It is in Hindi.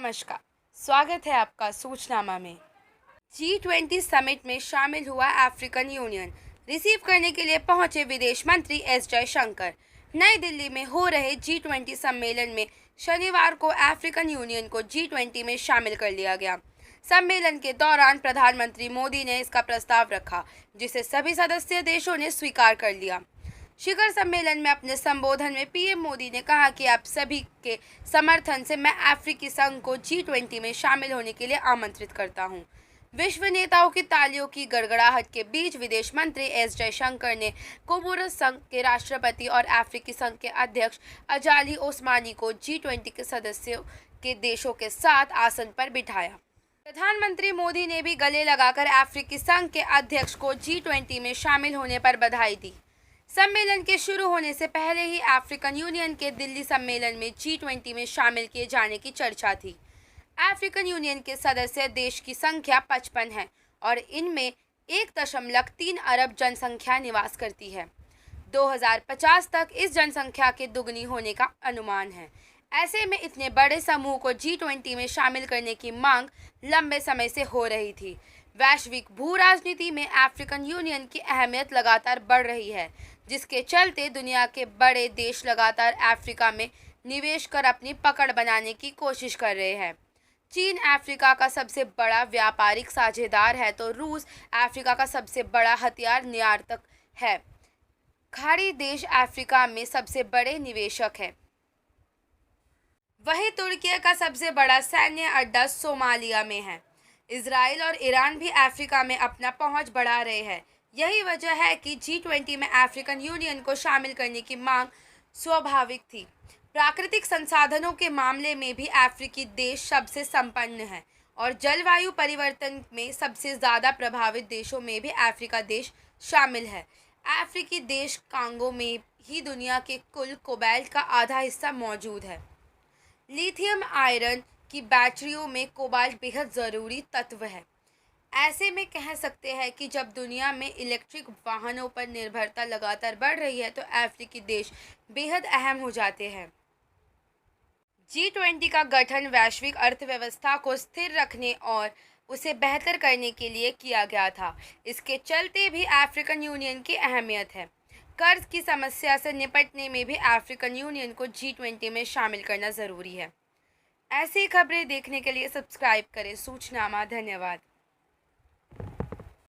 नमस्कार। स्वागत है आपका सूचनामा में। G20 समिट में शामिल हुआ अफ्रीकन यूनियन। रिसीव करने के लिए पहुंचे विदेश मंत्री एस जयशंकर। नई दिल्ली में हो रहे G20 सम्मेलन में शनिवार को अफ्रीकन यूनियन को G20 में शामिल कर लिया गया। सम्मेलन के दौरान प्रधानमंत्री मोदी ने इसका प्रस्ताव रखा, जिसे सभी सदस्य देशों ने स्वीकार कर लिया। शिखर सम्मेलन में अपने संबोधन में पीएम मोदी ने कहा कि आप सभी के समर्थन से मैं अफ्रीकी संघ को G20 में शामिल होने के लिए आमंत्रित करता हूं। विश्व नेताओं की तालियों की गड़गड़ाहट के बीच विदेश मंत्री एस जयशंकर ने कोमोरोस संघ के राष्ट्रपति और अफ्रीकी संघ के अध्यक्ष अजाली ओस्मानी को G20 के सदस्यों के देशों के साथ आसन पर बिठाया। प्रधानमंत्री मोदी ने भी गले लगाकर अफ्रीकी संघ के अध्यक्ष को G20 में शामिल होने पर बधाई दी। सम्मेलन के शुरू होने से पहले ही अफ्रीकन यूनियन के दिल्ली सम्मेलन में G20 में शामिल किए जाने की चर्चा थी। अफ्रीकन यूनियन के सदस्य देश की संख्या 55 है और इनमें 1.3 अरब जनसंख्या निवास करती है। 2050 तक इस जनसंख्या के दुगनी होने का अनुमान है। ऐसे में इतने बड़े समूह को G20 में शामिल करने की मांग लंबे समय से हो रही थी। वैश्विक भू राजनीति में अफ्रीकन यूनियन की अहमियत लगातार बढ़ रही है, जिसके चलते दुनिया के बड़े देश लगातार अफ्रीका में निवेश कर अपनी पकड़ बनाने की कोशिश कर रहे हैं। चीन अफ्रीका का सबसे बड़ा व्यापारिक साझेदार है तो रूस अफ्रीका का सबसे बड़ा हथियार निर्यातक है। खाड़ी देश अफ्रीका में सबसे बड़े निवेशक है। वहीं तुर्की का सबसे बड़ा सैन्य अड्डा सोमालिया में है। इजराइल और ईरान भी अफ्रीका में अपना पहुंच बढ़ा रहे हैं। यही वजह है कि G20 में अफ्रीकन यूनियन को शामिल करने की मांग स्वाभाविक थी। प्राकृतिक संसाधनों के मामले में भी अफ्रीकी देश सबसे संपन्न है और जलवायु परिवर्तन में सबसे ज़्यादा प्रभावित देशों में भी अफ्रीका देश शामिल है। अफ्रीकी देश कांगो में ही दुनिया के कुल कोबाल्ट का आधा हिस्सा मौजूद है। लिथियम आयरन की बैटरियों में कोबाल्ट बेहद ज़रूरी तत्व है। ऐसे में कह सकते हैं कि जब दुनिया में इलेक्ट्रिक वाहनों पर निर्भरता लगातार बढ़ रही है तो अफ्रीकी देश बेहद अहम हो जाते हैं। G20 का गठन वैश्विक अर्थव्यवस्था को स्थिर रखने और उसे बेहतर करने के लिए किया गया था। इसके चलते भी अफ्रीकन यूनियन की अहमियत है। कर्ज की समस्या से निपटने में भी अफ्रीकन यूनियन को G20 में शामिल करना ज़रूरी है। ऐसी खबरें देखने के लिए सब्सक्राइब करें सूचनामा। धन्यवाद।